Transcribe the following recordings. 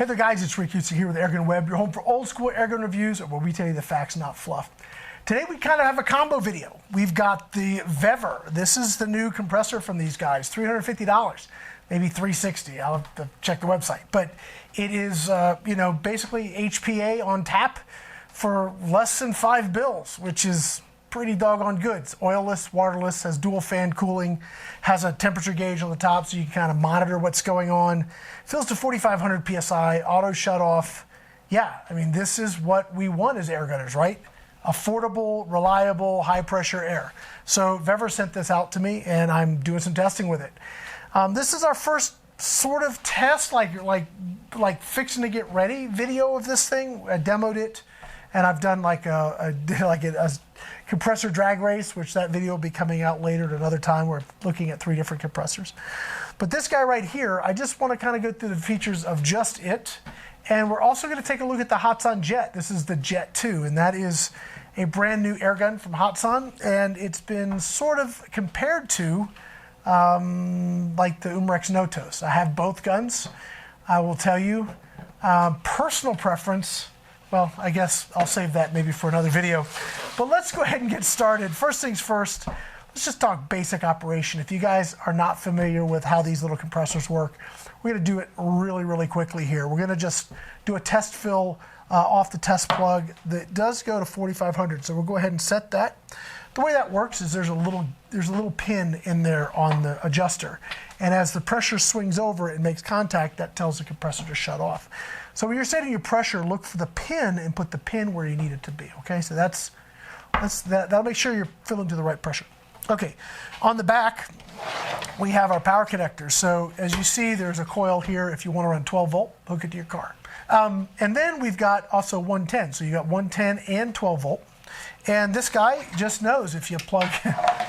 Hey there guys, it's Rick Hutson here with AirgunWeb, your home for old school airgun reviews where we tell you the facts, not fluff. Today we kind of have a combo video. We've got the VEVOR. This is the new compressor from these guys, $350, maybe $360. I'll have to check the website. But it is, basically HPA on tap for less than $5, which is pretty doggone good. It's oilless, waterless, has dual fan cooling, has a temperature gauge on the top so you can kind of monitor what's going on. Fills to 4,500 PSI, auto shut off. Yeah, I mean, this is what we want as air gunners, right? Affordable, reliable, high pressure air. So VEVOR sent this out to me and I'm doing some testing with it. This is our first sort of test, like fixing to get ready video of this thing. I demoed it and I've done like a compressor drag race, which that video will be coming out later at another time. We're looking at 3 different compressors. But this guy right here, I just want to kind of go through the features of just it. And we're also going to take a look at the Hatsan Jet. This is the Jet 2, and that is a brand new air gun from Hatsan. And it's been sort of compared to like the Umrex Notos. I have both guns. I will tell you, personal preference, well, I guess I'll save that maybe for another video. But let's go ahead and get started. First things first, let's just talk basic operation. If you guys are not familiar with how these little compressors work, we're going to do it really, really quickly here. We're going to just do a test fill off the test plug that does go to 4,500. So we'll go ahead and set that. The way that works is there's a little pin in there on the adjuster. And as the pressure swings over, it makes contact, that tells the compressor to shut off. So when you're setting your pressure, look for the pin and put the pin where you need it to be. Okay, so that'll make sure you're filling to the right pressure. Okay, on the back, we have our power connectors. So as you see, there's a coil here. If you want to run 12 volt, hook it to your car. And then we've got also 110. So you got 110 and 12 volt. And this guy just knows if you plug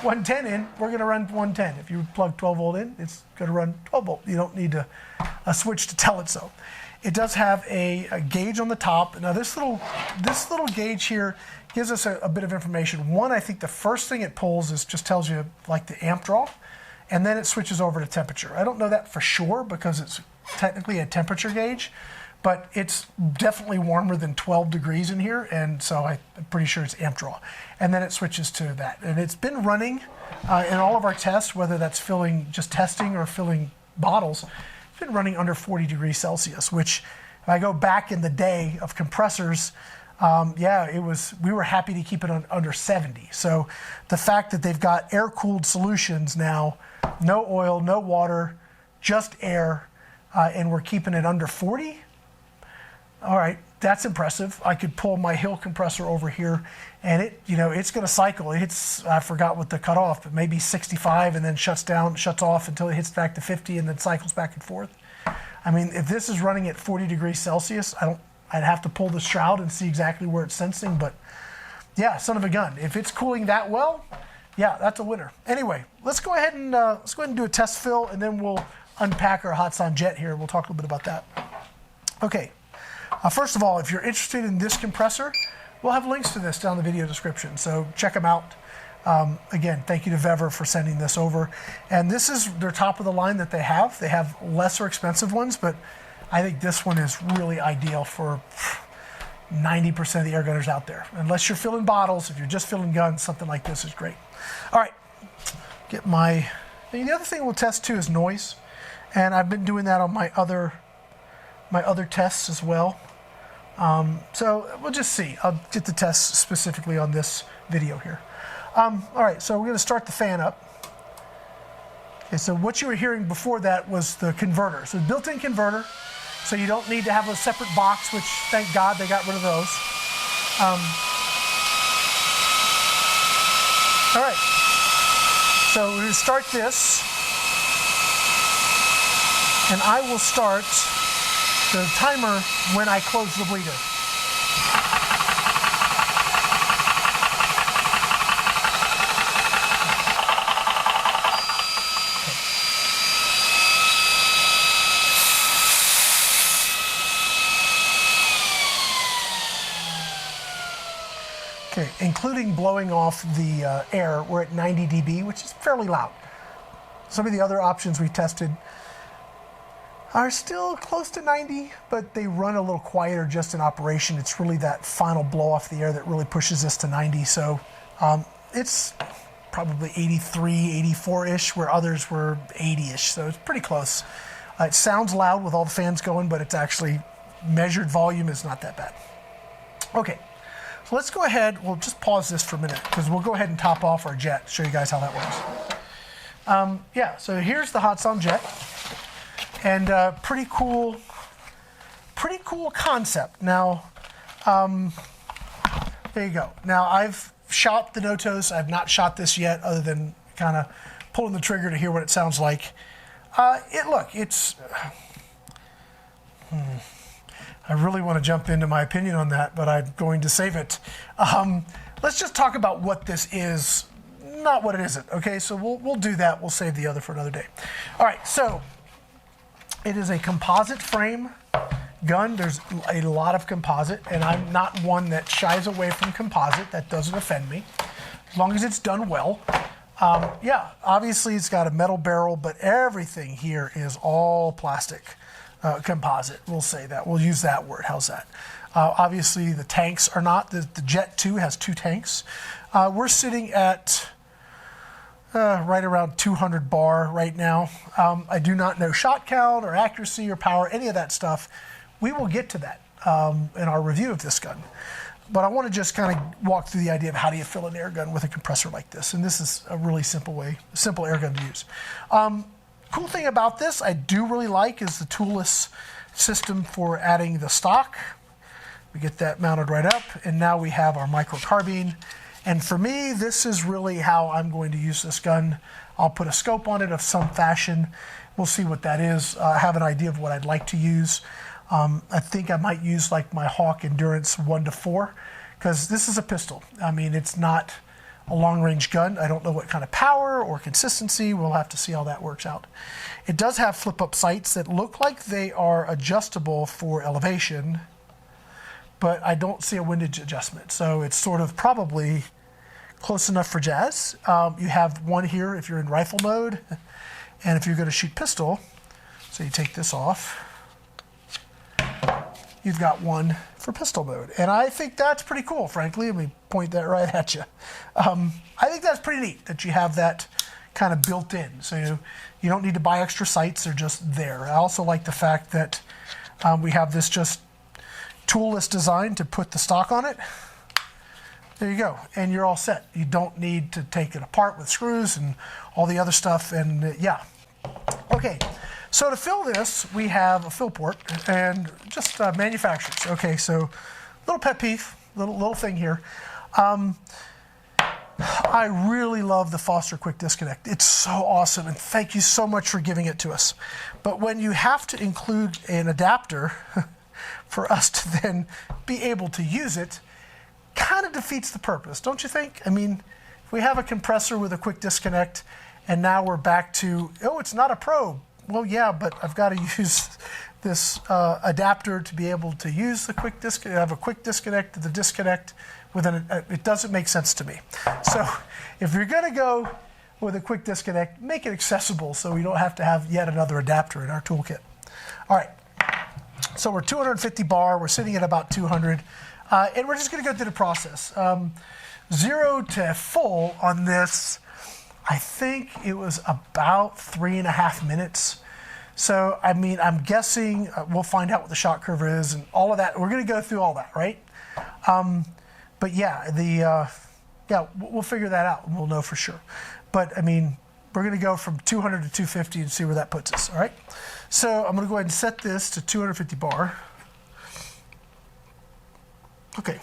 110 in, we're going to run 110. If you plug 12 volt in, it's going to run 12 volt. You don't need a switch to tell it so. It does have a gauge on the top. Now this little gauge here gives us a bit of information. One, I think the first thing it pulls is just tells you like the amp draw, and then it switches over to temperature. I don't know that for sure because it's technically a temperature gauge, but it's definitely warmer than 12 degrees in here, and so I'm pretty sure it's amp draw. And then it switches to that. And it's been running in all of our tests, whether that's filling, just testing or filling bottles, it's been running under 40 degrees Celsius, which if I go back in the day of compressors, we were happy to keep it under 70. So the fact that they've got air-cooled solutions now, no oil, no water, just air, and we're keeping it under 40, all right, that's impressive. I could pull my Hill compressor over here and it's going to cycle. It hits, I forgot what the cutoff, but maybe 65 and then shuts off until it hits back to 50 and then cycles back and forth. I mean, if this is running at 40 degrees Celsius, I'd have to pull the shroud and see exactly where it's sensing, but yeah, son of a gun. If it's cooling that well, yeah, that's a winner. Anyway, let's go ahead and do a test fill and then we'll unpack our Hatsan Jet here. We'll talk a little bit about that. Okay. First of all, if you're interested in this compressor, we'll have links to this down in the video description, so check them out. Again, thank you to VEVOR for sending this over. And this is their top of the line that they have. They have lesser expensive ones, but I think this one is really ideal for 90% of the air gunners out there. Unless you're filling bottles, if you're just filling guns, something like this is great. All right, the other thing we'll test too is noise. And I've been doing that on my other tests as well. So we'll just see. I'll get the tests specifically on this video here. All right, so we're going to start the fan up. Okay, so what you were hearing before that was the converter. So built-in converter, so you don't need to have a separate box, which thank God they got rid of those. All right, so we're going to start this, and I will start the timer when I close the bleeder. Okay, including blowing off the air, we're at 90 dB, which is fairly loud. Some of the other options we tested are still close to 90, but they run a little quieter just in operation. It's really that final blow off the air that really pushes this to 90. So it's probably 83, 84-ish, where others were 80-ish. So it's pretty close. It sounds loud with all the fans going, but it's actually measured volume is not that bad. Okay, so let's go ahead. We'll just pause this for a minute because we'll go ahead and top off our jet, show you guys how that works. Yeah, so here's the Hatsan Jet. And pretty cool concept. Now, there you go. Now I've shot the Notos. I've not shot this yet, other than kind of pulling the trigger to hear what it sounds like. It's. I really want to jump into my opinion on that, but I'm going to save it. Let's just talk about what this is, not what it isn't. Okay, so we'll do that. We'll save the other for another day. All right, so. It is a composite frame gun. There's a lot of composite, and I'm not one that shies away from composite. That doesn't offend me, as long as it's done well. Yeah, obviously it's got a metal barrel, but everything here is all plastic composite. We'll say that. We'll use that word. How's that? Obviously the tanks are not. The Jet 2 has 2 tanks. We're sitting at right around 200 bar right now. I do not know shot count or accuracy or power, any of that stuff. We will get to that in our review of this gun. But I want to just kind of walk through the idea of how do you fill an air gun with a compressor like this. And this is a really simple air gun to use. Cool thing about this I do really like is the toolless system for adding the stock. We get that mounted right up, and now we have our micro carbine. And for me, this is really how I'm going to use this gun. I'll put a scope on it of some fashion. We'll see what that is. I have an idea of what I'd like to use. I think I might use like my Hawk Endurance 1-4, because this is a pistol. I mean, it's not a long-range gun. I don't know what kind of power or consistency. We'll have to see how that works out. It does have flip-up sights that look like they are adjustable for elevation, but I don't see a windage adjustment. So it's sort of probably close enough for jazz. You have one here if you're in rifle mode, and if you're going to shoot pistol, so you take this off, you've got one for pistol mode. And I think that's pretty cool, frankly. Let me point that right at you. I think that's pretty neat that you have that kind of built in. So you don't need to buy extra sights, they're just there. I also like the fact that we have this just toolless design to put the stock on it. There you go, and you're all set. You don't need to take it apart with screws and all the other stuff, and yeah. Okay, so to fill this, we have a fill port and just manufacturers. Okay, so little pet peeve, little thing here. I really love the Foster Quick Disconnect. It's so awesome, and thank you so much for giving it to us. But when you have to include an adapter for us to then be able to use it, kind of defeats the purpose, don't you think? I mean, if we have a compressor with a quick disconnect, and now we're back to, oh, it's not a probe. Well, yeah, but I've got to use this adapter to be able to use the quick disconnect, have a quick disconnect to the disconnect with it doesn't make sense to me. So if you're going to go with a quick disconnect, make it accessible so we don't have to have yet another adapter in our toolkit. All right. So we're 250 bar, we're sitting at about 200, and we're just going to go through the process. 0 to full on this, I think it was about 3.5 minutes. So, I mean, I'm guessing we'll find out what the shot curve is and all of that. We're going to go through all that, right? But yeah, we'll figure that out and we'll know for sure. But, I mean, we're going to go from 200 to 250 and see where that puts us, all right? So I'm going to go ahead and set this to 250 bar. Okay.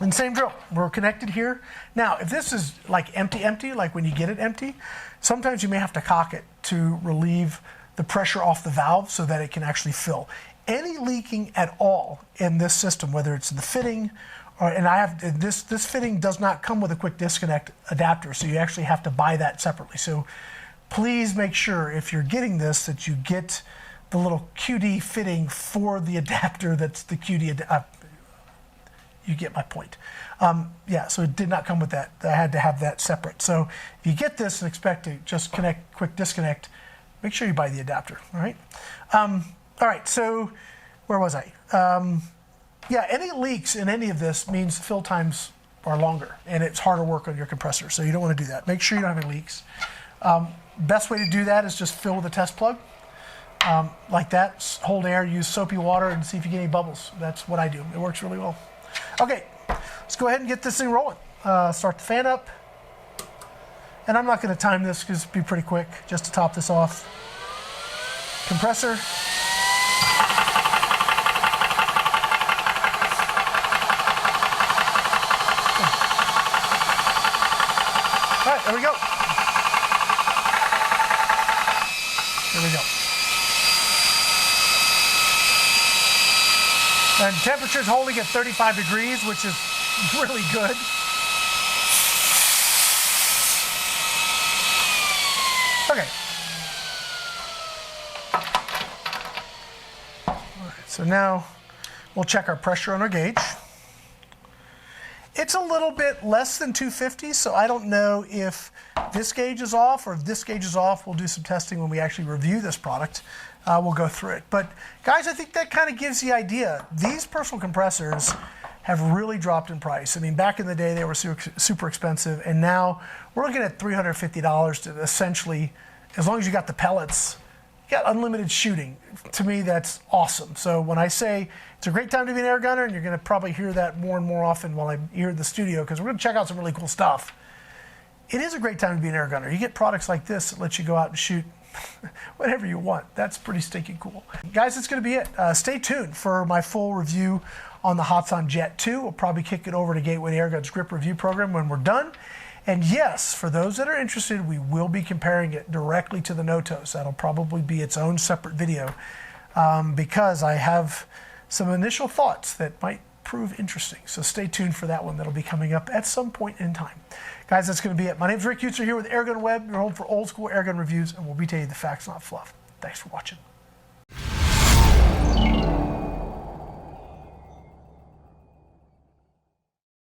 And same drill. We're connected here. Now, if this is like empty, like when you get it empty, sometimes you may have to cock it to relieve the pressure off the valve so that it can actually fill. Any leaking at all in this system, whether it's in the fitting, and this fitting does not come with a quick disconnect adapter, so you actually have to buy that separately. So please make sure if you're getting this that you get the little QD fitting for the adapter that's the QD adapter. You get my point. Yeah, so it did not come with that. I had to have that separate. So if you get this and expect to just connect quick disconnect, make sure you buy the adapter, all right? All right, so where was I? Yeah, any leaks in any of this means fill times are longer and it's harder work on your compressor, so you don't want to do that. Make sure you don't have any leaks. Best way to do that is just fill with a test plug, like that. Hold air, use soapy water, and see if you get any bubbles. That's what I do. It works really well. Okay, let's go ahead and get this thing rolling. Start the fan up. And I'm not going to time this because it'll be pretty quick, just to top this off. Compressor. All right, there we go. There we go. And temperature's holding at 35 degrees, which is really good. Okay. All right, so now we'll check our pressure on our gauge. It's a little bit less than 250, so I don't know if this gauge is off or if this gauge is off. We'll do some testing when we actually review this product. We'll go through it. But guys, I think that kind of gives the idea. These personal compressors have really dropped in price. I mean, back in the day, they were super expensive, and now we're looking at $350 to essentially, as long as you got the pellets, you got unlimited shooting. To me, that's awesome. So when I say it's a great time to be an air gunner, and you're gonna probably hear that more and more often while I'm here in the studio, because we're gonna check out some really cool stuff. It is a great time to be an air gunner. You get products like this that let you go out and shoot whatever you want. That's pretty stinking cool. Guys, that's gonna be it. Stay tuned for my full review on the Hatasn Jet 2. We'll probably kick it over to Gateway Airgun's grip review program when we're done. And yes, for those that are interested, we will be comparing it directly to the Notos. That'll probably be its own separate video because I have some initial thoughts that might prove interesting. So stay tuned for that one. That'll be coming up at some point in time. Guys, that's going to be it. My name's Rick Utzer here with AirgunWeb, your home for old school airgun reviews, and we'll be telling you the facts, not fluff. Thanks for watching.